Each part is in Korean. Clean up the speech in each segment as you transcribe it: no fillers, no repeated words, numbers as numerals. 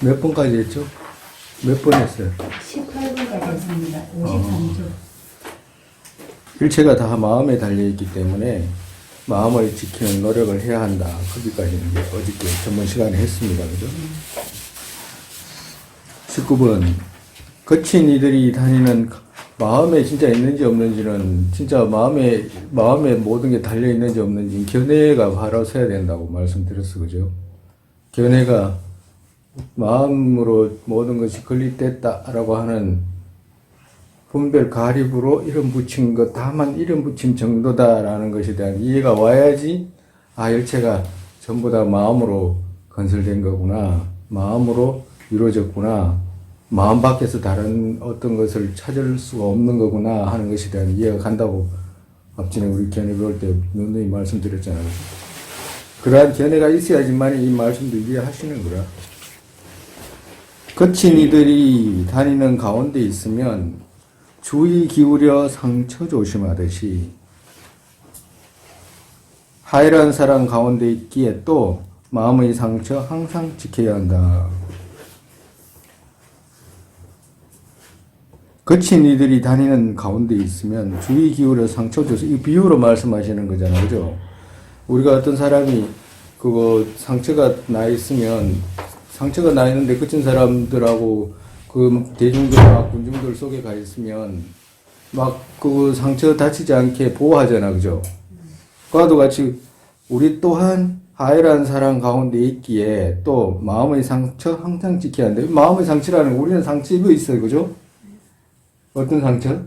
몇 번까지 했죠? 몇 번 했어요? 18분까지 했습니다. 53조. 일체가 다 마음에 달려있기 때문에 마음을 지키는 노력을 해야 한다. 거기까지는 어저께 전번 시간에 했습니다. 그죠? 19번. 거친 이들이 다니는 마음에 진짜 있는지 없는지는 진짜 마음에 모든 게 달려있는지 없는지 견해가 바로 서야 된다고 말씀드렸어. 그죠? 견해가 마음으로 모든 것이 건립됐다라고 하는 분별 가립으로 이름 붙인 것 다만 이름 붙임 정도다라는 것에 대한 이해가 와야지 일체가 전부 다 마음으로 건설된 거구나, 마음으로 이루어졌구나, 마음 밖에서 다른 어떤 것을 찾을 수가 없는 거구나 하는 것에 대한 이해가 간다고 앞전에 우리 견해 배울 때 누누이 말씀드렸잖아요. 그러한 견해가 있어야지만 이 말씀도 이해하시는 거라. 거친 이들이 다니는 가운데 있으면 주의 기울여 상처 조심하듯이 하이란 사람 가운데 있기에 또 마음의 상처 항상 지켜야 한다. 거친 이들이 다니는 가운데 있으면 주의 기울여 상처 조심, 이 비유로 말씀하시는 거잖아요. 그죠? 우리가 어떤 사람이 상처가 나 있으면 상처가 나 있는데 거친 사람들하고 그 대중들과 군중들 속에 가 있으면 막 그 상처 다치지 않게 보호하잖아. 그죠? 그와도 같이 우리 또한 하이란 사람 가운데 있기에 또 마음의 상처 항상 지켜야 한다. 마음의 상처라는 우리는 상처 입어 있어요. 그죠? 어떤 상처?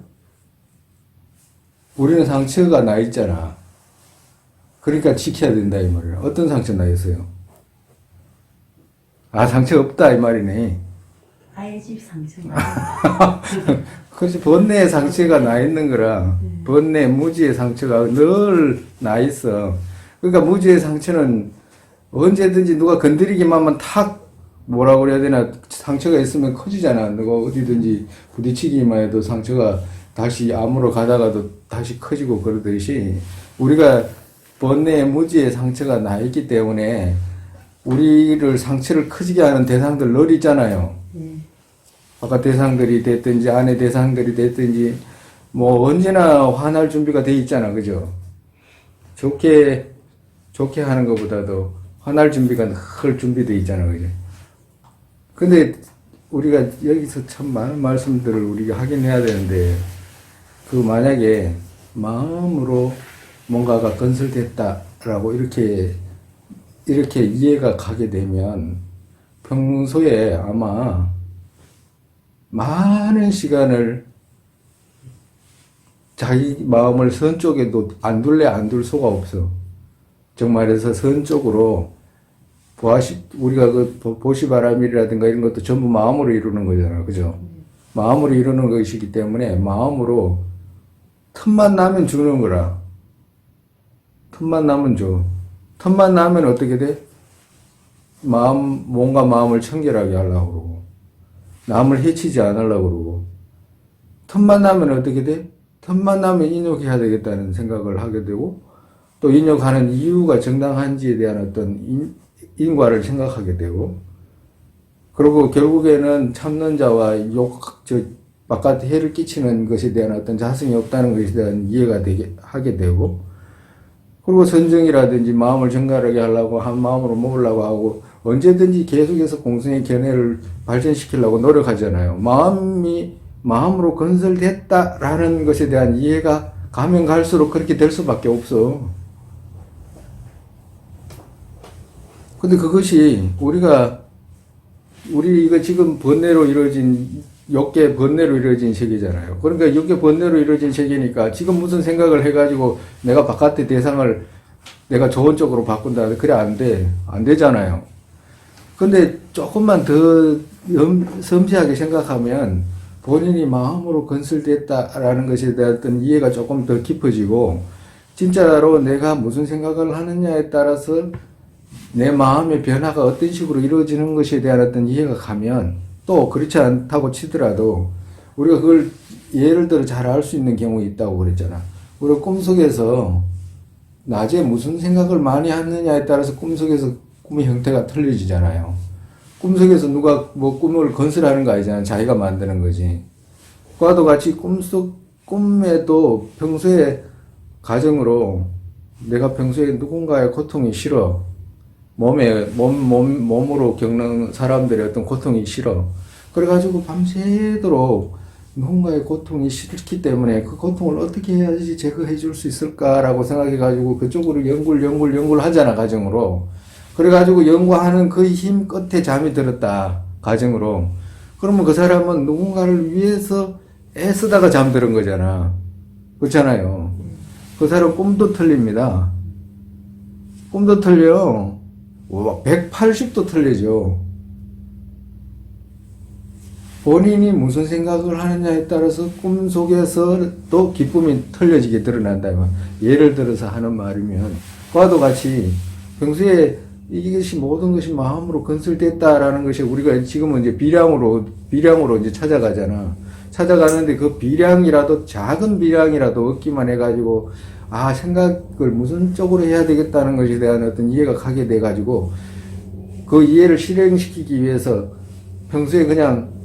우리는 상처가 나 있잖아. 그러니까 지켜야 된다 이 말이야. 어떤 상처 나 있어요? 상처 없다 이 말이네. 아예 집 상처가. 그렇지. 번뇌의 상처가 나 있는 거라. 번뇌, 무지의 상처가 늘 나 있어. 그러니까 무지의 상처는 언제든지 누가 건드리기만 하면 탁 뭐라고 그래야 되나 상처가 있으면 커지잖아. 누가 어디든지 부딪히기만 해도 상처가 다시 암으로 가다가도 다시 커지고 그러듯이 우리가 번뇌의 무지의 상처가 나 있기 때문에 우리를 상처를 커지게 하는 대상들 늘 있잖아요. 아까 대상들이 됐든지 안에 대상들이 됐든지 뭐 언제나 화날 준비가 돼 있잖아. 그죠? 좋게 하는 것보다도 화날 준비가 늘 준비돼 있잖아. 그죠? 근데 우리가 여기서 참 많은 말씀들을 우리가 하긴 해야 되는데 만약에 마음으로 뭔가가 건설됐다라고 이렇게 이해가 가게 되면 평소에 아마 많은 시간을 자기 마음을 선 쪽에도 안 둘 수가 없어. 정말해서 선 쪽으로 우리가 보시바람이라든가 이런 것도 전부 마음으로 이루는 거잖아. 그죠? 마음으로 이루는 것이기 때문에 마음으로 틈만 나면 주는 거라. 틈만 나면 줘. 틈만 나면 어떻게 돼? 뭔가 마음을 청결하게 하려고 그러고, 남을 해치지 않으려고 그러고, 틈만 나면 어떻게 돼? 틈만 나면 인욕해야 되겠다는 생각을 하게 되고, 또 인욕하는 이유가 정당한지에 대한 어떤 인과를 생각하게 되고, 그리고 결국에는 참는 자와 바깥에 해를 끼치는 것에 대한 어떤 자성이 없다는 것에 대한 이해가 하게 되고, 그리고 선정이라든지 마음을 정갈하게 하려고 한 마음으로 먹으려고 하고 언제든지 계속해서 공성의 견해를 발전시키려고 노력하잖아요. 마음으로 건설됐다라는 것에 대한 이해가 가면 갈수록 그렇게 될 수밖에 없어. 근데 그것이 우리 이거 지금 번뇌로 이루어진 욕계 번뇌로 이루어진 세계잖아요. 그러니까 욕계 번뇌로 이루어진 세계니까 지금 무슨 생각을 해가지고 내가 바깥의 대상을 내가 좋은 쪽으로 바꾼다. 그래 안 돼. 안 되잖아요. 근데 조금만 더 섬세하게 생각하면 본인이 마음으로 건설됐다라는 것에 대한 어떤 이해가 조금 더 깊어지고 진짜로 내가 무슨 생각을 하느냐에 따라서 내 마음의 변화가 어떤 식으로 이루어지는 것에 대한 어떤 이해가 가면 또 그렇지 않다고 치더라도 우리가 그걸 예를 들어 잘 알 수 있는 경우가 있다고 그랬잖아. 우리가 꿈속에서 낮에 무슨 생각을 많이 하느냐에 따라서 꿈속에서 꿈의 형태가 틀려지잖아요. 꿈속에서 누가 뭐 꿈을 건설하는 거 아니잖아. 자기가 만드는 거지. 그와도 같이 꿈에도 평소에 가정으로 내가 평소에 누군가의 고통이 싫어. 몸으로 겪는 사람들의 어떤 고통이 싫어. 그래가지고 밤새도록 누군가의 고통이 싫기 때문에 그 고통을 어떻게 해야지 제거해 줄 수 있을까라고 생각해가지고 그쪽으로 연구를 하잖아, 가정으로. 그래가지고 연구하는 그 힘 끝에 잠이 들었다, 가정으로. 그러면 그 사람은 누군가를 위해서 애쓰다가 잠드는 거잖아. 그렇잖아요. 그 사람 꿈도 틀립니다. 꿈도 틀려. 180도 틀리죠. 본인이 무슨 생각을 하느냐에 따라서 꿈속에서도 기쁨이 틀려지게 드러난다. 예를 들어서 하는 말이면, 과도 같이 평소에 이것이 모든 것이 마음으로 건설됐다라는 것이 우리가 지금은 이제 비량으로 이제 찾아가잖아. 찾아가는데 그 비량이라도, 작은 비량이라도 얻기만 해가지고, 생각을 무슨 쪽으로 해야 되겠다는 것에 대한 어떤 이해가 가게 돼가지고, 그 이해를 실행시키기 위해서 평소에 그냥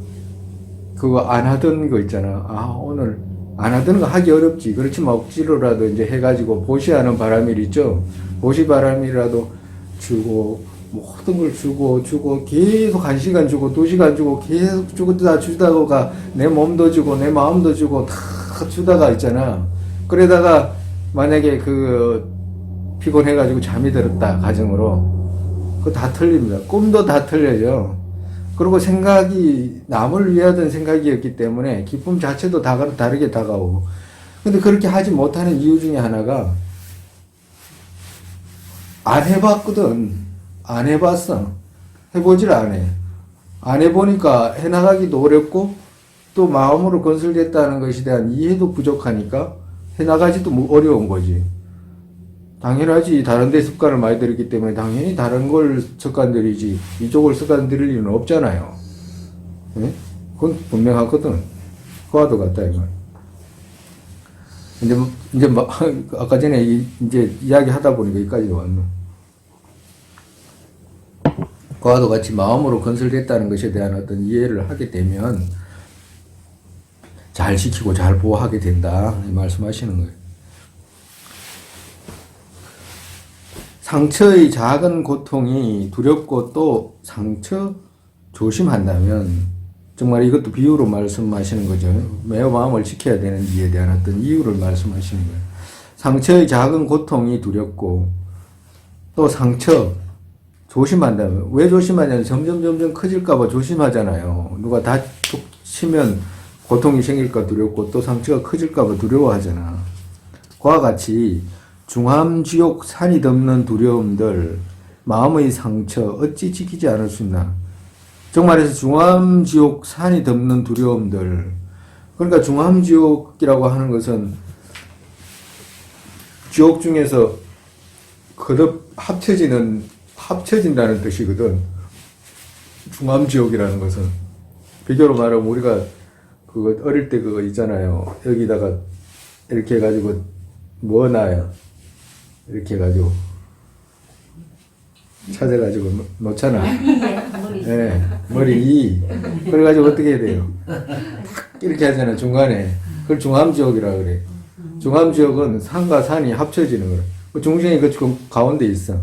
그거 안 하던 거 있잖아. 오늘 안 하던 거 하기 어렵지. 그렇지만 억지로라도 이제 해가지고 보시하는 바람일 있죠. 보시바람이라도 주고, 모든 걸 주고, 계속 1시간 주고, 2시간 주고, 계속 주다가 내 몸도 주고, 내 마음도 주고, 다 주다가 있잖아. 그러다가 만약에 피곤해가지고 잠이 들었다, 가정으로. 그거 다 틀립니다. 꿈도 다 틀려져. 그리고 생각이 남을 위하던 생각이었기 때문에 기쁨 자체도 다르게 다가오고. 근데 그렇게 하지 못하는 이유 중에 하나가 안 해봤거든. 안 해봤어. 해보질 않아. 안 해보니까 해나가기도 어렵고 또 마음으로 건설됐다는 것에 대한 이해도 부족하니까 해나가지도 어려운 거지. 당연하지. 다른 데 습관을 많이 들였기 때문에 당연히 다른 걸 습관 들이지 이쪽을 습관 들일 일은 없잖아요. 예? 그건 분명하거든. 그와도 같다 이거. 이제 아까 전에 이제 이야기 하다 보니까 여기까지 왔네. 그와도 같이 마음으로 건설됐다는 것에 대한 어떤 이해를 하게 되면 잘 지키고 잘 보호하게 된다 말씀하시는 거예요. 상처의 작은 고통이 두렵고 또 상처 조심한다면, 정말 이것도 비유로 말씀하시는 거죠. 매우 마음을 지켜야 되는지에 대한 어떤 이유를 말씀하시는 거예요. 상처의 작은 고통이 두렵고 또 상처 조심한다면, 왜 조심하냐면 점점 커질까봐 조심하잖아요. 누가 다치면 고통이 생길까 두렵고 또 상처가 커질까봐 두려워하잖아. 그와 같이 중암지옥 산이 덮는 두려움들, 마음의 상처 어찌 지키지 않을 수 있나. 정말해서 중암지옥 산이 덮는 두려움들. 그러니까 중암지옥이라고 하는 것은 지옥 중에서 거듭 합쳐진다는 뜻이거든. 중암지옥이라는 것은. 비교로 말하면 우리가 그거 어릴 때 그거 있잖아요. 여기다가 이렇게 해가지고 뭐 놔요? 이렇게 해가지고 찾아가지고 놓잖아. 네, 머리 그래가지고 어떻게 해야 돼요? 탁 이렇게 하잖아, 중간에. 그걸 중암지옥이라 그래. 중암지옥은 산과 산이 합쳐지는 거야. 그 중생이 그 가운데 있어.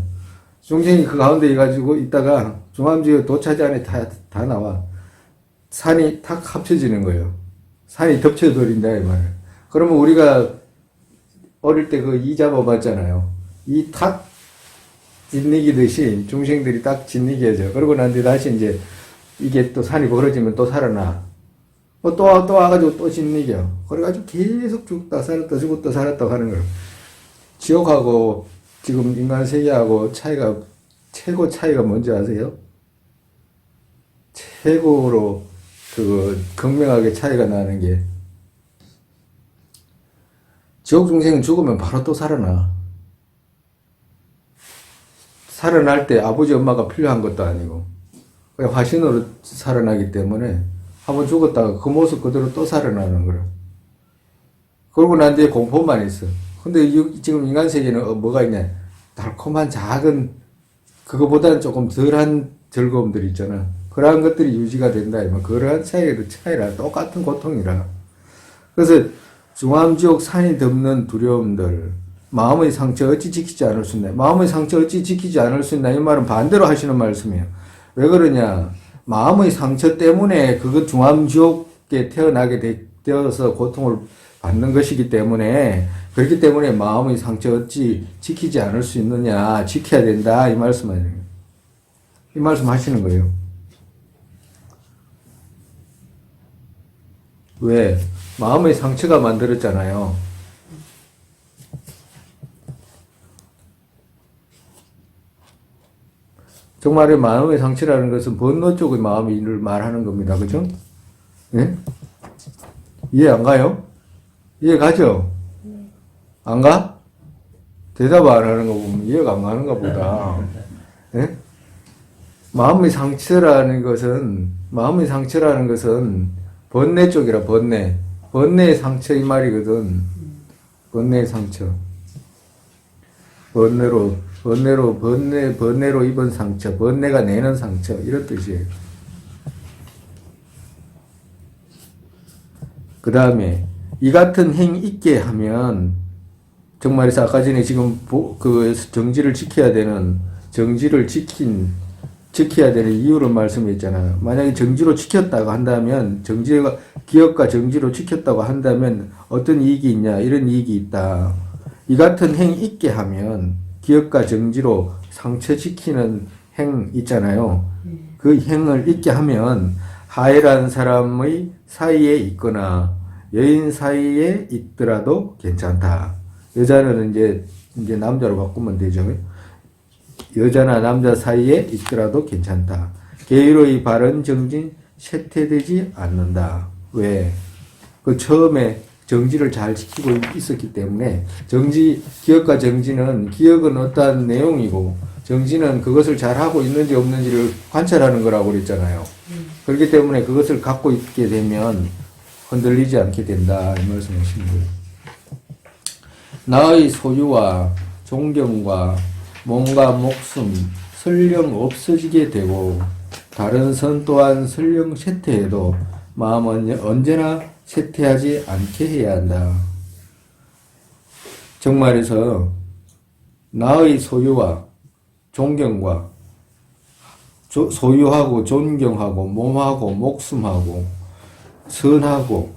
중생이 그 가운데 있가지고 있다가 중암지옥 도차지 안에 다 나와. 산이 탁 합쳐지는 거예요. 산이 덮쳐버린다 이 말이야. 그러면 우리가 어릴 때 그 이 잡아봤잖아요. 이 탁 짓이기듯이 중생들이 딱 짓이기하죠. 그러고 난 뒤에 다시 이제 이게 또 산이 벌어지면 또 살아나. 또 와가지고 또 짓이겨. 그래가지고 계속 죽다 살았다 죽었다 살았다 하는 거예요. 지옥하고 지금 인간 세계하고 최고 차이가 뭔지 아세요? 최고로 극명하게 차이가 나는 게, 지옥 중생은 죽으면 바로 또 살아나. 살아날 때 아버지 엄마가 필요한 것도 아니고 그냥 화신으로 살아나기 때문에 한번 죽었다가 그 모습 그대로 또 살아나는 거야. 그러고 난 뒤에 공포만 있어. 근데 지금 인간 세계는 뭐가 있냐? 달콤한 작은, 그거보다는 조금 덜한 즐거움들 있잖아. 그러한 것들이 유지가 된다. 뭐 그러한 차이라 똑같은 고통이라. 그래서 중암지옥 산이 덮는 두려움들, 마음의 상처 어찌 지키지 않을 수 있나? 마음의 상처 어찌 지키지 않을 수 있나? 이 말은 반대로 하시는 말씀이에요. 왜 그러냐? 마음의 상처 때문에 그것 중암지옥에 태어나게 되어서 고통을 받는 것이기 때문에, 그렇기 때문에 마음의 상처 어찌 지키지 않을 수 있느냐? 지켜야 된다. 이 말씀 아니에요. 이 말씀 하시는 거예요. 왜? 마음의 상처가 만들었잖아요. 정말의 마음의 상처라는 것은 번뇌 쪽의 마음을 말하는 겁니다. 그죠? 예? 이해 안 가요? 이해 가죠? 안 가? 대답 안 하는 거 보면 이해가 안 가는가 보다. 예? 마음의 상처라는 것은 번뇌 쪽이라, 번뇌. 번뇌의 상처 이 말이거든. 번뇌의 상처. 번뇌로 입은 상처, 번뇌가 내는 상처, 이런 뜻이에요. 그 다음에, 이 같은 행 있게 하면, 정말에서 아까 전에 지금 정지를 지켜야 되는 이유를 말씀했잖아요. 만약에 정지로 지켰다고 한다면, 기업과 정지로 지켰다고 한다면, 어떤 이익이 있냐, 이런 이익이 있다. 이 같은 행 있게 하면, 기업과 정지로 상처시키는 행 있잖아요. 그 행을 있게 하면, 하해라는 사람의 사이에 있거나, 여인 사이에 있더라도 괜찮다. 여자는 이제 남자로 바꾸면 되죠. 여자나 남자 사이에 있더라도 괜찮다. 계율의 바른 정진 쇠퇴되지 않는다. 왜? 그 처음에 정지를 잘 지키고 있었기 때문에, 기억과 정지는, 기억은 어떠한 내용이고, 정지는 그것을 잘 하고 있는지 없는지를 관찰하는 거라고 그랬잖아요. 그렇기 때문에 그것을 갖고 있게 되면 흔들리지 않게 된다. 이 말씀하시는 거예요. 나의 소유와 존경과 몸과 목숨, 설령 없어지게 되고, 다른 선 또한 설령 쇠퇴해도 마음은 언제나 쇠퇴하지 않게 해야 한다. 정말에서 나의 소유와 존경과 소유하고 존경하고 몸하고 목숨하고 선하고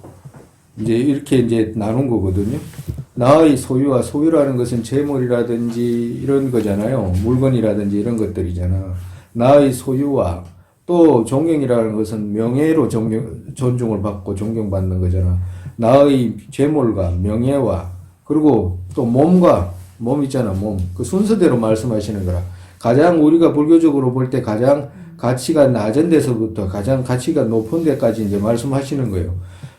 이렇게 나눈 거거든요. 나의 소유라는 것은 재물이라든지 이런 거잖아요. 물건이라든지 이런 것들이잖아. 나의 소유와 또 존경이라는 것은 명예로 존중을 받고 존경받는 거잖아. 나의 재물과 명예와, 그리고 또 몸 있잖아, 몸. 그 순서대로 말씀하시는 거라. 가장 우리가 불교적으로 볼 때 가장 가치가 낮은 데서부터 가장 가치가 높은 데까지 이제 말씀하시는 거예요.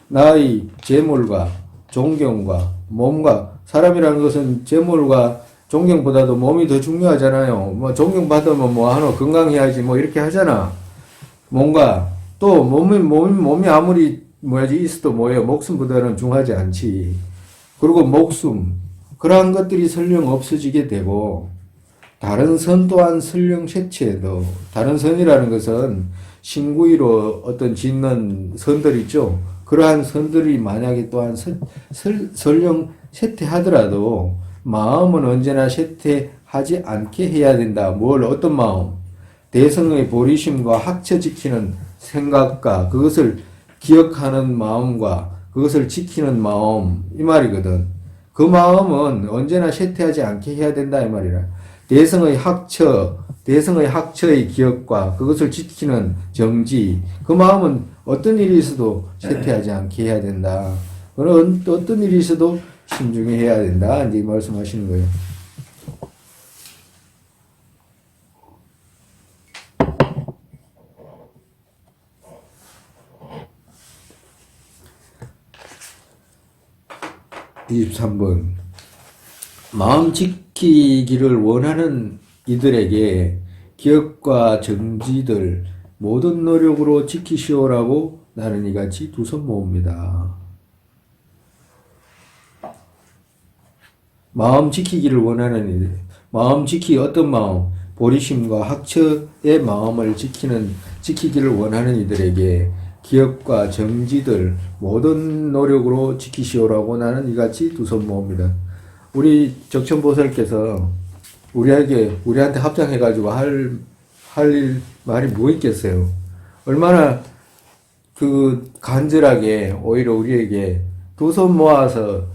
나의 재물과 존경과 몸과, 사람이라는 것은 재물과 존경보다도 몸이 더 중요하잖아요. 존경받으면 건강해야지 이렇게 하잖아. 뭔가 또 몸이 아무리 있어도 목숨보다는 중하지 않지. 그리고 목숨, 그러한 것들이 설령 없어지게 되고, 다른 선 또한 설령 쇠퇴해도, 다른 선이라는 것은 신구이로 어떤 짓는 선들 있죠. 그러한 선들이 만약에 또한 설령 쇠퇴하더라도 마음은 언제나 쇠퇴하지 않게 해야 된다. 어떤 마음? 대성의 보리심과 학처 지키는 생각과 그것을 기억하는 마음과 그것을 지키는 마음, 이 말이거든. 그 마음은 언제나 쇠퇴하지 않게 해야 된다, 이 말이라. 대성의 학처의 기억과 그것을 지키는 정지, 그 마음은 어떤 일이 있어도 쇠퇴하지 않게 해야 된다. 어떤 일이 있어도 신중히 해야 된다. 이제 말씀하시는 거예요. (23번) 마음 지키기를 원하는 이들에게 기억과 정지들 모든 노력으로 지키시오라고 나는 이같이 두 손 모읍니다. 마음 지키기를 원하는 이들, 어떤 마음? 보리심과 학처의 마음을 지키기를 원하는 이들에게 기업과 정지들 모든 노력으로 지키시오라고 나는 이같이 두 손 모읍니다. 우리 적천보살께서 우리한테 합장해가지고 할 말이 뭐 있겠어요? 얼마나 간절하게 오히려 우리에게 두 손 모아서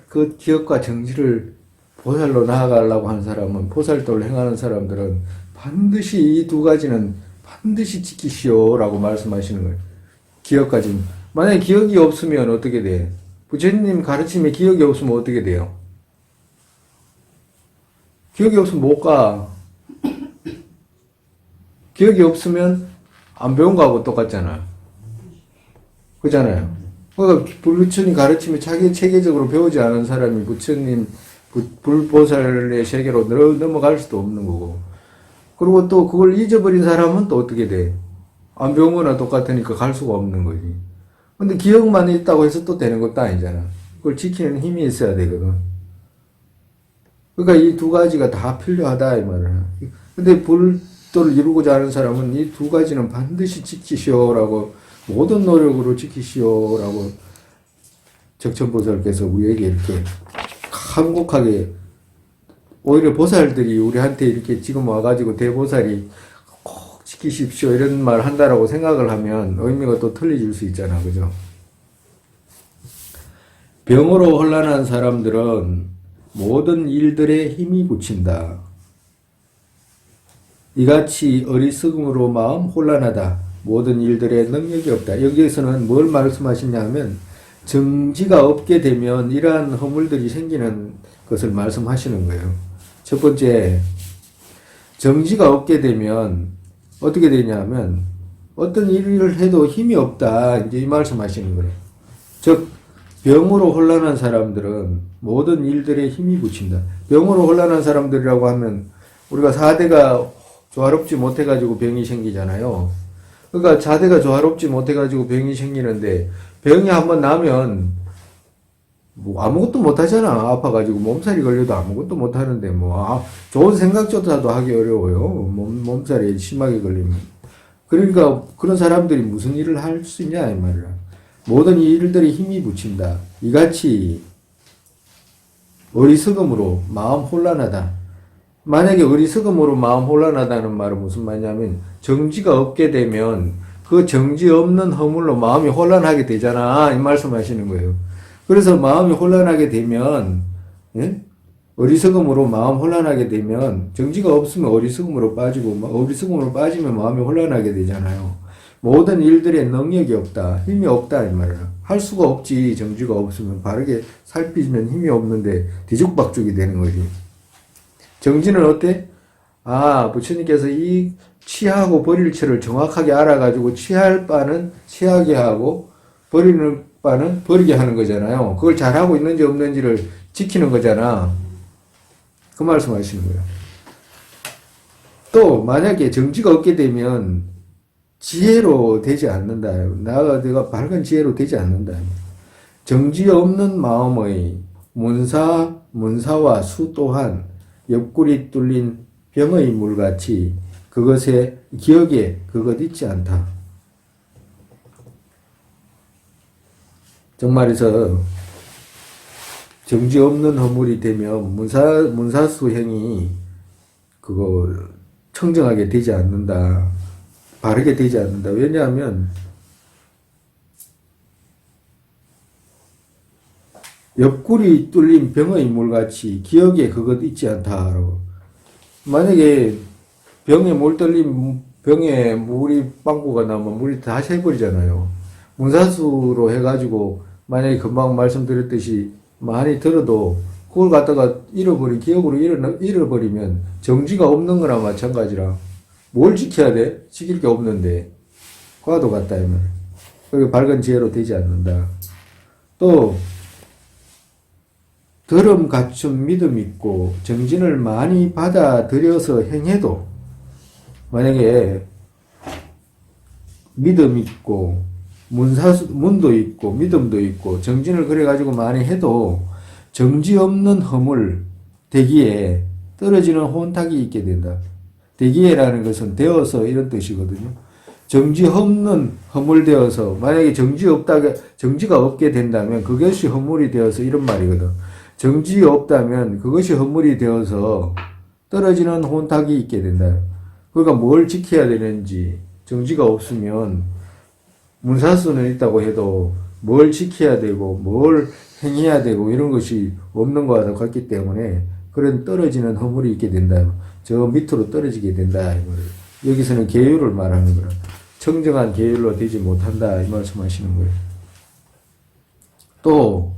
그 기업과 정지를 보살로 나아가려고 하는 사람은, 보살도를 행하는 사람들은 반드시 이 두 가지는 반드시 지키시오라고 말씀하시는 거예요. 기억까지. 만약에 기억이 없으면 어떻게 돼? 부처님 가르침에 기억이 없으면 어떻게 돼요? 기억이 없으면 못 가. 기억이 없으면 안 배운 거하고 똑같잖아. 그잖아요. 그러니까 부처님 가르침에 자기 체계적으로 배우지 않은 사람이 부처님 불보살의 세계로 넘어갈 수도 없는 거고. 그리고 또 그걸 잊어버린 사람은 또 어떻게 돼? 안 배운 거나 똑같으니까 갈 수가 없는 거지. 근데 기억만 있다고 해서 또 되는 것도 아니잖아. 그걸 지키는 힘이 있어야 되거든. 그러니까 이 두 가지가 다 필요하다 이 말이야. 근데 불도를 이루고자 하는 사람은 이 두 가지는 반드시 지키시오라고, 모든 노력으로 지키시오라고 적천보살께서 우리에게 이렇게 한곡하게, 오히려 보살들이 우리한테 이렇게 지금 와가지고 대보살이 꼭 지키십시오 이런 말 한다라고 생각을 하면 의미가 또 틀려질 수 있잖아. 그죠? 병으로 혼란한 사람들은 모든 일들에 힘이 붙인다. 이같이 어리석음으로 마음 혼란하다. 모든 일들에 능력이 없다. 여기에서는 뭘 말씀하시냐 하면 정지가 없게 되면 이러한 허물들이 생기는 것을 말씀하시는 거예요. 첫 번째, 정지가 없게 되면 어떻게 되냐면 어떤 일을 해도 힘이 없다. 이제 이 말씀하시는 거예요. 즉 병으로 혼란한 사람들은 모든 일들에 힘이 붙인다. 병으로 혼란한 사람들이라고 하면 우리가 4대가 조화롭지 못해가지고 병이 생기잖아요. 그러니까 4대가 조화롭지 못해가지고 병이 생기는데 병이 한번 나면 뭐 아무것도 못하잖아. 아파가지고 몸살이 걸려도 아무것도 못하는데 좋은 생각조차도 하기 어려워요. 몸살이 심하게 걸리면. 그러니까 그런 사람들이 무슨 일을 할 수 있냐 이 말이야. 모든 일들이 힘이 붙인다. 이같이 어리석음으로 마음 혼란하다. 만약에 어리석음으로 마음 혼란하다는 말은 무슨 말이냐면 정지가 없게 되면 그 정지 없는 허물로 마음이 혼란하게 되잖아. 이 말씀하시는 거예요. 그래서 마음이 혼란하게 되면, 예? 어리석음으로 마음 혼란하게 되면 정지가 없으면 어리석음으로 빠지고, 어리석음으로 빠지면 마음이 혼란하게 되잖아요. 모든 일들에 능력이 없다. 힘이 없다 이 말이야. 할 수가 없지. 정지가 없으면 바르게 살피면 힘이 없는데 뒤죽박죽이 되는 거지. 정지는 어때? 부처님께서 이 취하고 버릴 처를 정확하게 알아가지고 취할 바는 취하게 하고 버리는 바는 버리게 하는 거잖아요. 그걸 잘하고 있는지 없는지를 지키는 거잖아. 그 말씀 하시는 거예요. 또 만약에 정지가 없게 되면 지혜로 되지 않는다. 내가 밝은 지혜로 되지 않는다. 정지 없는 마음의 문사와 수 또한 옆구리 뚫린 병의 물같이 그것의 기억에 그것 있지 않다. 정말에서 정지 없는 허물이 되면 문사수행이 그거 청정하게 되지 않는다. 바르게 되지 않는다. 왜냐하면 옆구리 뚫린 병의 물같이 기억에 그것 있지 않다라고. 만약에 병에 물 뚫린 병에 물이 빵꾸가 나면 물이 다 새버리잖아요. 문사수로 해가지고 만약에 금방 말씀드렸듯이 많이 들어도 그걸 갖다가 기억으로 잃어버리면 정지가 없는 거나 마찬가지라. 뭘 지켜야 돼? 지킬 게 없는데. 과도 같다, 이 말. 그게 밝은 지혜로 되지 않는다. 또, 더럼 갖춘 믿음 있고 정진을 많이 받아들여서 행해도 만약에 믿음 있고 문도 있고 믿음도 있고 정진을 그래가지고 많이 해도 정지 없는 허물 대기에 떨어지는 혼탁이 있게 된다. 대기해라는 것은 되어서 이런 뜻이거든요. 정지 없는 허물되어서 만약에 정지가 없게 된다면 그것이 허물이 되어서 이런 말이거든. 정지 없다면 그것이 허물이 되어서 떨어지는 혼탁이 있게 된다. 그러니까 뭘 지켜야 되는지 정지가 없으면 문사수는 있다고 해도 뭘 지켜야 되고 뭘 행해야 되고 이런 것이 없는 것과 같기 때문에 그런 떨어지는 허물이 있게 된다. 저 밑으로 떨어지게 된다. 여기서는 계율을 말하는 거라. 청정한 계율로 되지 못한다. 이 말씀하시는 거예요. 또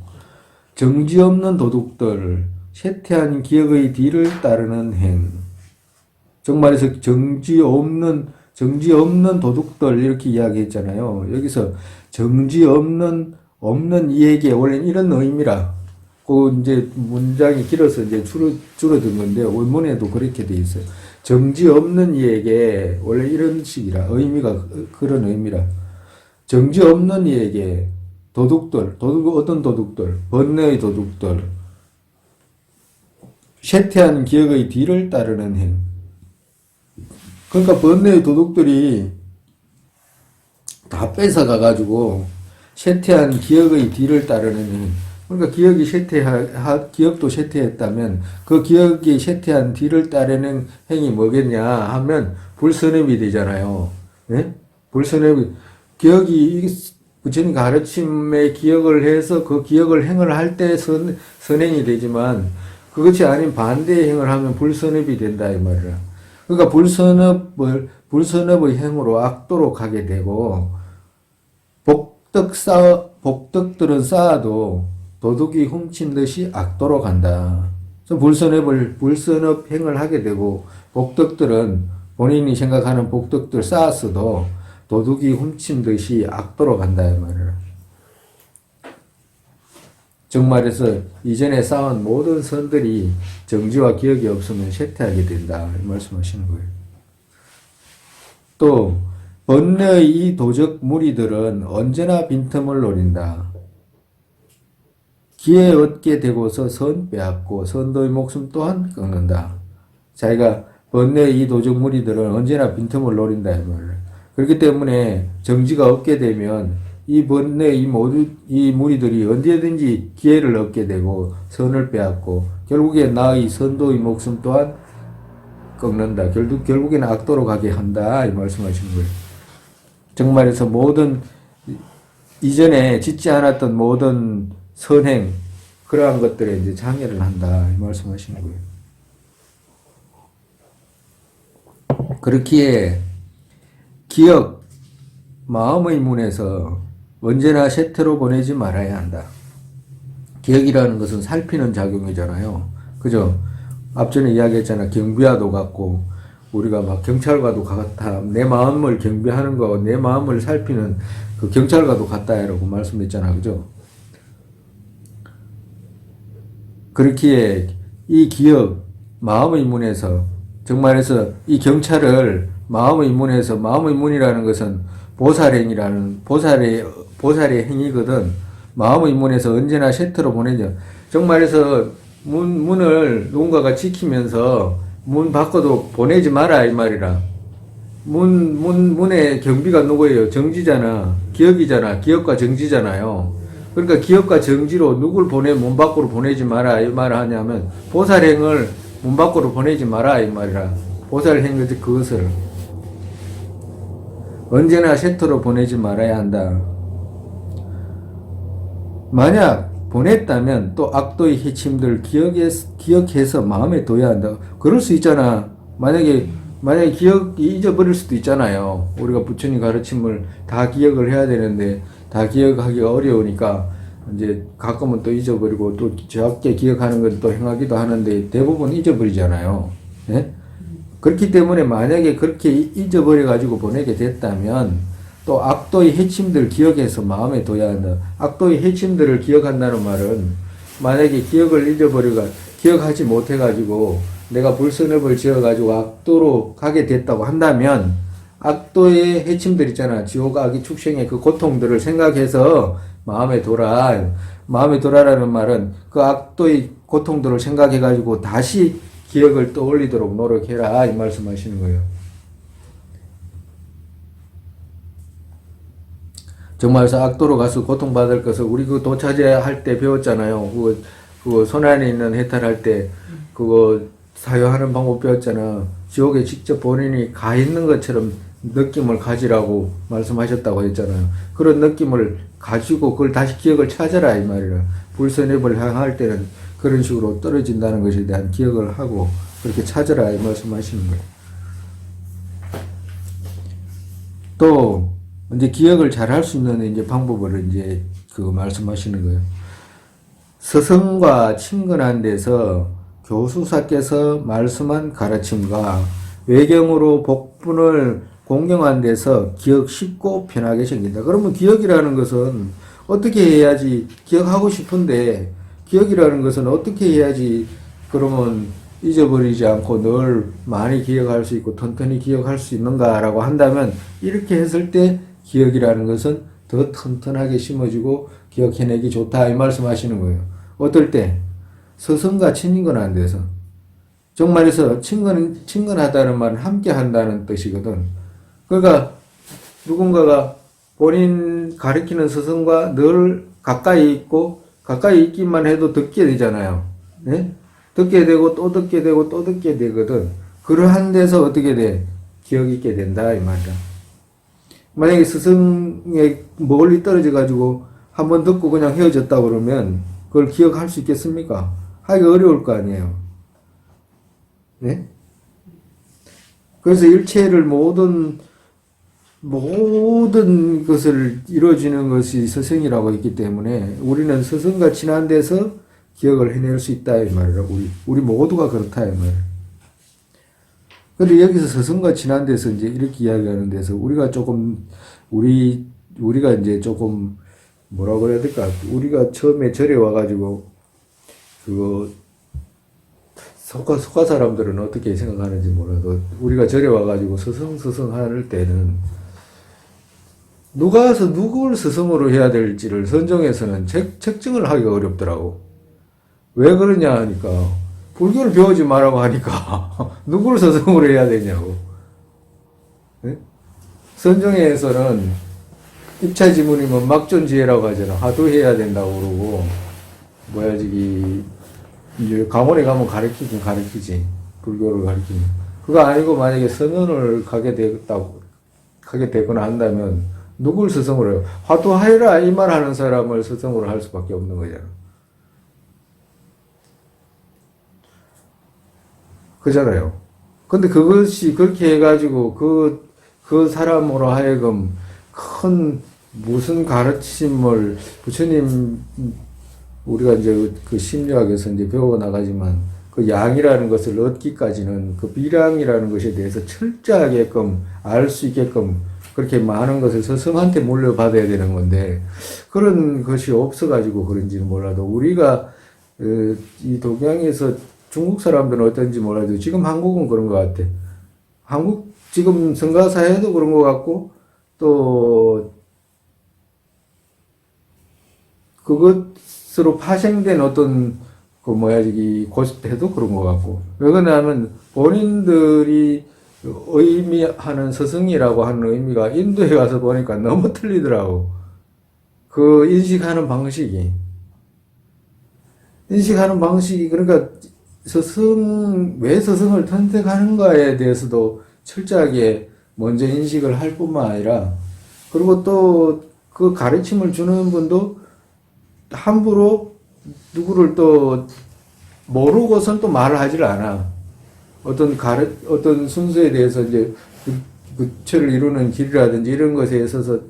정지 없는 도둑들, 쇠퇴한 기억의 뒤를 따르는 행. 정말에서 정지 없는 도둑들 이렇게 이야기했잖아요. 여기서 정지 없는 이에게 원래는 이런 의미라. 그 이제 문장이 길어서 이제 줄어든 건데 원문에도 그렇게 돼 있어요. 정지 없는 이에게 원래 이런 식이라 의미가 그런 의미라. 정지 없는 이에게 도둑들, 어떤 도둑들, 번뇌의 도둑들, 쇠퇴한 기억의 뒤를 따르는 행. 그러니까 번뇌의 도둑들이 다 뺏어가가지고 쇠퇴한 기억의 뒤를 따르는 행. 그러니까 기억도 쇠퇴했다면 그 기억이 쇠퇴한 뒤를 따르는 행이 뭐겠냐 하면 불선업이 되잖아요. 예? 불선업이 기억이 부처님 가르침의 기억을 해서 그 기억을 행을 할 때 선행이 되지만 그것이 아닌 반대의 행을 하면 불선업이 된다 이 말이라. 그러니까 불선업의 행으로 악도로 가게 되고 복덕들은 쌓아도 도둑이 훔친 듯이 악도로 간다. 불선업 행을 하게 되고 복덕들은 본인이 생각하는 복덕들 쌓았어도 도둑이 훔친 듯이 악도로 간다 이 말이라. 정말에서 이전에 쌓은 모든 선들이 정지와 기억이 없으면 쇠퇴하게 된다 이 말씀하시는 거예요. 또 번뇌의 이 도적 무리들은 언제나 빈틈을 노린다. 기회 얻게 되고서 선 빼앗고 선도의 목숨 또한 끊는다. 자기가 번뇌의 이 도적 무리들은 언제나 빈틈을 노린다 이 말이에요. 그렇기 때문에 정지가 없게 되면 이 번뇌의 이 무리들이 언제든지 기회를 얻게 되고 선을 빼앗고 결국에 나의 선도의 목숨 또한 꺾는다. 결국에는 악도로 가게 한다 이 말씀하시는 거예요. 정말에서 모든 이전에 짓지 않았던 모든 선행 그러한 것들에 이제 장애를 한다 이 말씀하시는 거예요. 그렇기에 기억 마음의 문에서 언제나 쇠퇴로 보내지 말아야 한다. 기억이라는 것은 살피는 작용이잖아요. 그죠? 앞전에 이야기했잖아. 경비와도 같고 우리가 막 경찰과도 같다. 내 마음을 경비하는 거, 내 마음을 살피는 그 경찰과도 같다라고 말씀했잖아. 그죠? 그렇기에 이 기억, 마음의 문에서 정말해서 이 경찰을 마음의 문에서 마음의 문이라는 것은 보살의 행위거든. 마음의 문에서 언제나 쇠퇴로 보내죠. 정말해서 문을 누군가가 지키면서 문 밖으로 보내지 마라 이 말이라. 문에 경비가 누구예요? 정지잖아. 기억이잖아. 기억과 정지잖아요. 그러니까 기억과 정지로 누굴 문 밖으로 보내지 마라 이 말을 하냐면 보살행을 문 밖으로 보내지 마라 이 말이라. 보살행을 그것을 언제나 쇠퇴로 보내지 말아야 한다. 만약 보냈다면 또 악도의 해침들 기억해서 마음에 둬야 한다. 그럴 수 있잖아. 만약에 기억이 잊어버릴 수도 있잖아요. 우리가 부처님 가르침을 다 기억을 해야 되는데 다 기억하기가 어려우니까 이제 가끔은 또 잊어버리고 또 적게 기억하는 건 또 행하기도 하는데 대부분 잊어버리잖아요. 예? 그렇기 때문에 만약에 그렇게 잊어버려 가지고 보내게 됐다면 또 악도의 해침들 기억해서 마음에 둬야 한다. 악도의 해침들을 기억한다는 말은 만약에 기억하지 못해 가지고 내가 불선업을 지어 가지고 악도로 가게 됐다고 한다면 악도의 해침들 있잖아. 지옥 악의 축생의 그 고통들을 생각해서 마음에 둬라. 마음에 둬라라는 말은 그 악도의 고통들을 생각해 가지고 다시 기억을 떠올리도록 노력해라 이 말씀하시는 거예요. 정말서 악도로 가서 고통받을 것을 우리 그 도차제 할 때 배웠잖아요. 그거 손 안에 있는 해탈할 때 그거 사용하는 방법 배웠잖아. 지옥에 직접 본인이 가 있는 것처럼 느낌을 가지라고 말씀하셨다고 했잖아요. 그런 느낌을 가지고 그걸 다시 기억을 찾아라 이 말이라. 불선입을 향할 때는 그런 식으로 떨어진다는 것에 대한 기억을 하고 그렇게 찾아라 이 말씀하시는 거예요. 또 이제 기억을 잘 할 수 있는 이제 방법을 이제 그 말씀하시는 거예요. 스승과 친근한 데서 교수사께서 말씀한 가르침과 외경으로 복분을 공경한 데서 기억 쉽고 편하게 생긴다. 그러면 기억이라는 것은 어떻게 해야지 기억하고 싶은데 기억이라는 것은 어떻게 해야지 그러면 잊어버리지 않고 늘 많이 기억할 수 있고 튼튼히 기억할 수 있는가라고 한다면 이렇게 했을 때 기억이라는 것은 더 튼튼하게 심어지고 기억해내기 좋다 이 말씀하시는 거예요. 어떨 때? 스승과 친근한 데서. 정말에서 친근하다는 말은 함께 한다는 뜻이거든. 그러니까 누군가가 본인 가르치는 스승과 늘 가까이 있고 가까이 있기만 해도 듣게 되잖아요. 네? 듣게 되고 또 듣게 되고 또 듣게 되거든. 그러한 데서 어떻게 돼? 기억이 있게 된다 이 말이야. 만약에 스승에 멀리 떨어져 가지고 한번 듣고 그냥 헤어졌다 그러면 그걸 기억할 수 있겠습니까? 하기 어려울 거 아니에요. 네? 그래서 일체를 모든 것을 이루어지는 것이 스승이라고 했기 때문에 우리는 스승과 친한 데서 기억을 해낼 수 있다 이 말이라. 우리 모두가 그렇다 이 말이에요. 근데 여기서 스승과 친한 데서 이제 이렇게 이야기하는 데서 우리가 조금 우리가 이제 조금 뭐라 그래야 될까? 우리가 처음에 절에 와가지고 그거 석가 사람들은 어떻게 생각하는지 몰라도 우리가 절에 와가지고 스승 할 때는 누가 와서 누구를 스승으로 해야 될지를 선정해서는 책정을 하기가 어렵더라고. 왜 그러냐 하니까 불교를 배우지 말라고 하니까 누구를 스승으로 해야 되냐고. 네? 선정에서는 입차지문이면 막존지혜라고 하잖아. 하도해야 된다고 그러고 이제 강원에 가면 가르치긴 가르치지. 불교를 가르치면. 그거 아니고 만약에 선언을 가게 되거나 한다면 누굴 스승으로 해요? 화도하여라 이 말 하는 사람을 스승으로 할 수밖에 없는 거잖아. 그잖아요. 근데 그것이 그렇게 해가지고 그 사람으로 하여금 큰 무슨 가르침을 부처님 우리가 이제 그 심리학에서 이제 배워나가지만 그 양이라는 것을 얻기까지는 그 비량이라는 것에 대해서 철저하게끔 알 수 있게끔 그렇게 많은 것을 스승한테 물려받아야 되는 건데 그런 것이 없어가지고 그런지는 몰라도 우리가 이 동양에서 중국 사람들은 어떤지 몰라도 지금 한국은 그런 것 같아. 한국 지금 성가사회도 그런 것 같고 또 그것으로 파생된 어떤 고스트도 그런 것 같고 왜 그러냐면 본인들이 의미하는 스승이라고 하는 의미가 인도에 가서 보니까 너무 틀리더라고. 그 인식하는 방식이 그러니까 왜 스승을 선택하는가에 대해서도 철저하게 먼저 인식을 할 뿐만 아니라 그리고 또 그 가르침을 주는 분도 함부로 누구를 또 모르고선 또 말을 하질 않아. 어떤 순서에 대해서 이제 부처를 이루는 길이라든지 이런 것에 있어서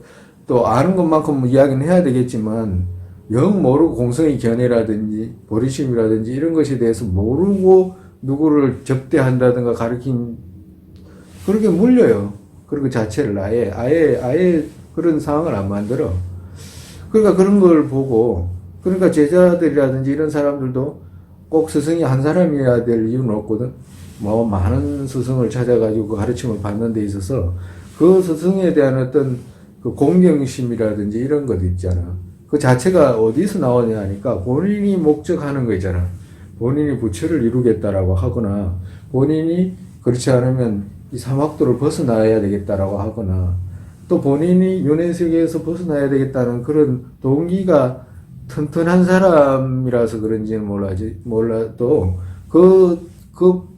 또 아는 것만큼 이야기는 해야 되겠지만 영 모르고 공성의 견해라든지 보리심이라든지 이런 것에 대해서 모르고 누구를 접대한다든가 가르친 그렇게 물려요. 그리고 자체를 아예 그런 상황을 안 만들어. 그러니까 그런 걸 보고 그러니까 제자들이라든지 이런 사람들도 꼭 스승이 한 사람이어야 될 이유는 없거든. 뭐 많은 스승을 찾아가지고 그 가르침을 받는 데 있어서 그 스승에 대한 어떤 그 공경심이라든지 이런 것 있잖아. 그 자체가 어디서 나오냐 하니까 본인이 목적하는 거 있잖아. 본인이 부처를 이루겠다라고 하거나 본인이 그렇지 않으면 이 사막도를 벗어나야 되겠다라고 하거나 또 본인이 윤회세계에서 벗어나야 되겠다는 그런 동기가 튼튼한 사람이라서 그런지는 몰라도 그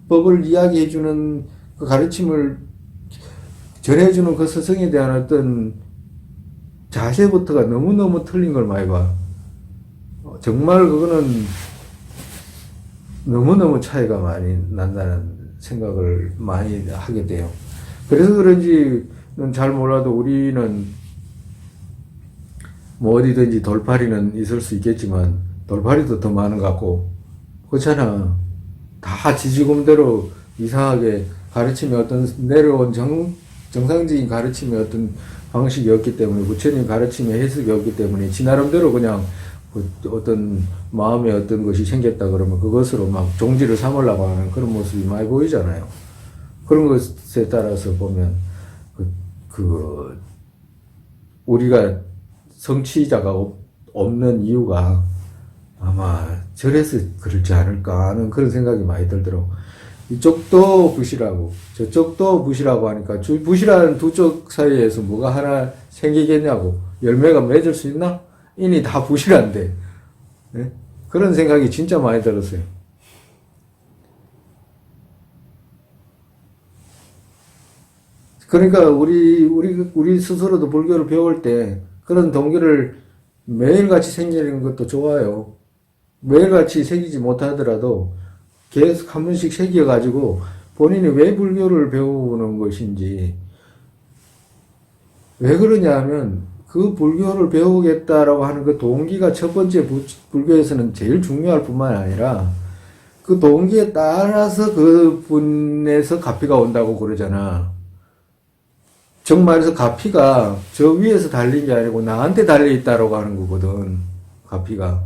법을 이야기해주는 그 가르침을 전해주는 그 스승에 대한 어떤 자세부터가 너무너무 틀린 걸 많이 봐. 정말 그거는 너무너무 차이가 많이 난다는 생각을 많이 하게 돼요. 그래서 그런지는 잘 몰라도 우리는 뭐 어디든지 돌팔이는 있을 수 있겠지만 돌팔이도 더 많은 것 같고 그렇잖아. 다 지지금대로 이상하게 가르침이 어떤 내려온 정상적인 가르침의 어떤 방식이었기 때문에 부처님 가르침의 해석이었기 때문에 지 나름대로 그냥 어떤 마음에 어떤 것이 생겼다 그러면 그것으로 막 종지를 삼으려고 하는 그런 모습이 많이 보이잖아요. 그런 것에 따라서 보면 우리가 성취자가 없는 이유가 아마 저래서 그렇지 않을까 하는 그런 생각이 많이 들더라고. 이쪽도 부실하고 저쪽도 부실하고 하니까 부실한 두 쪽 사이에서 뭐가 하나 생기겠냐고. 열매가 맺을 수 있나? 이니 다 부실한데. 네? 그런 생각이 진짜 많이 들었어요. 그러니까 우리 스스로도 불교를 배울 때 그런 동기를 매일같이 생기는 것도 좋아요. 매일같이 새기지 못하더라도 계속 한 번씩 새겨가지고 본인이 왜 불교를 배우는 것인지 왜 그러냐 하면 그 불교를 배우겠다라고 하는 그 동기가 첫 번째 불교에서는 제일 중요할 뿐만 아니라 그 동기에 따라서 그 분에서 가피가 온다고 그러잖아. 정말에서 가피가 저 위에서 달린 게 아니고 나한테 달려있다라고 하는 거거든. 가피가.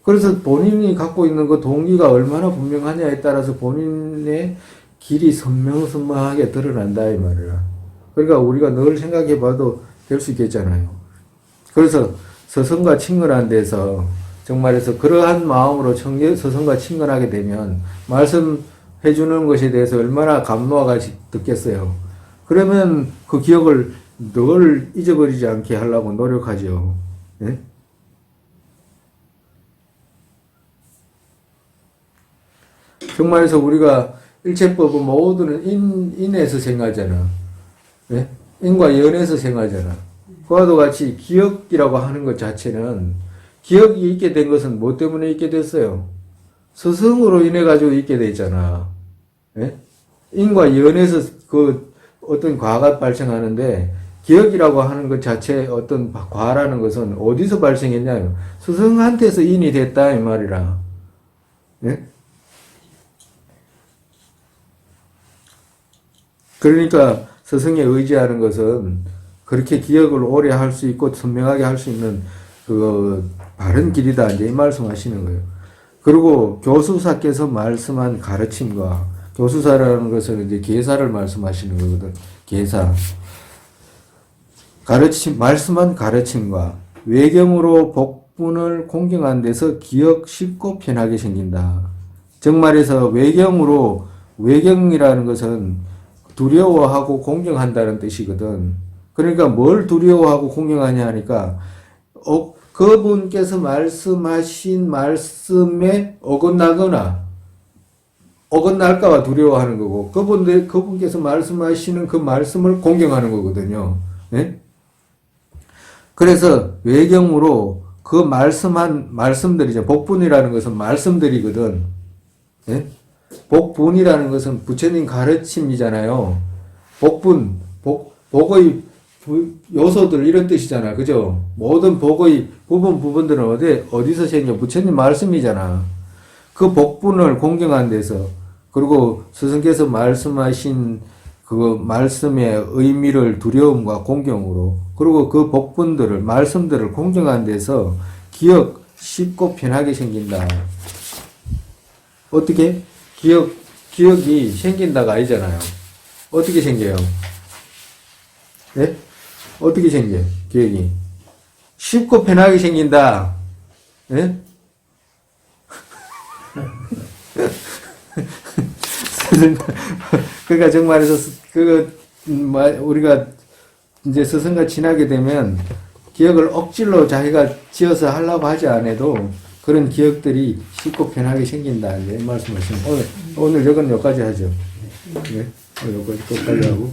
그래서 본인이 갖고 있는 그 동기가 얼마나 분명하냐에 따라서 본인의 길이 선명선명하게 드러난다 이 말이야. 그러니까 우리가 늘 생각해 봐도 될 수 있겠잖아요. 그래서 서성과 친근한 데서 정말에서 그러한 마음으로 서성과 친근하게 되면 말씀해 주는 것에 대해서 얼마나 감노와 같이 듣겠어요. 그러면 그 기억을 늘 잊어버리지 않게 하려고 노력하죠. 네? 정말에서 우리가 일체법은 모두는 인에서 생하잖아. 네? 인과 연에서 생하잖아. 그와도 같이 기억이라고 하는 것 자체는 기억이 있게 된 것은 뭐 때문에 있게 됐어요? 스승으로 인해 가지고 있게 됐잖아. 네? 인과 연에서 그 어떤 과가 발생하는데 기억이라고 하는 것 자체 어떤 과라는 것은 어디서 발생했냐면 스승한테서 인이 됐다 이 말이라. 네? 그러니까 스승에 의지하는 것은 그렇게 기억을 오래 할 수 있고 선명하게 할 수 있는 그 바른 길이다 이제 이 말씀하시는 거예요. 그리고 교수사께서 말씀한 가르침과 교수사라는 것은 이제 계사를 말씀하시는 거거든. 계사. 말씀한 가르침과 외경으로 복분을 공경한 데서 기억 쉽고 편하게 생긴다. 정말에서 외경이라는 것은 두려워하고 공경한다는 뜻이거든. 그러니까 뭘 두려워하고 공경하냐 하니까 그분께서 말씀하신 말씀에 어긋날까봐 두려워하는 거고 그분께서 말씀하시는 그 말씀을 공경하는 거거든요. 네? 그래서 외경으로 그 말씀한 말씀들이죠. 복분이라는 것은 말씀들이거든. 네? 복분이라는 것은 부처님 가르침이잖아요. 복의 요소들 이런 뜻이잖아. 그죠? 모든 복의 부분들은 어디서 생겨? 부처님 말씀이잖아. 그 복분을 공경한 데서 그리고 스승께서 말씀하신 그 말씀의 의미를 두려움과 공경으로 그리고 그 복분들을 말씀들을 공경한 데서 기억 쉽고 편하게 생긴다. 어떻게? 기억이 생긴다가 아니잖아요. 어떻게 생겨요? 네? 어떻게 생겨요? 기억이. 쉽고 편하게 생긴다. 네? 그러니까 정말해서 우리가 이제 스승과 친하게 되면 기억을 억지로 자기가 지어서 하려고 하지 않아도 그런 기억들이 쉽고 편하게 생긴다. 이제 말씀하시면 오늘 이건 여기까지 하죠. 네, 여기까지 끝까지 하고.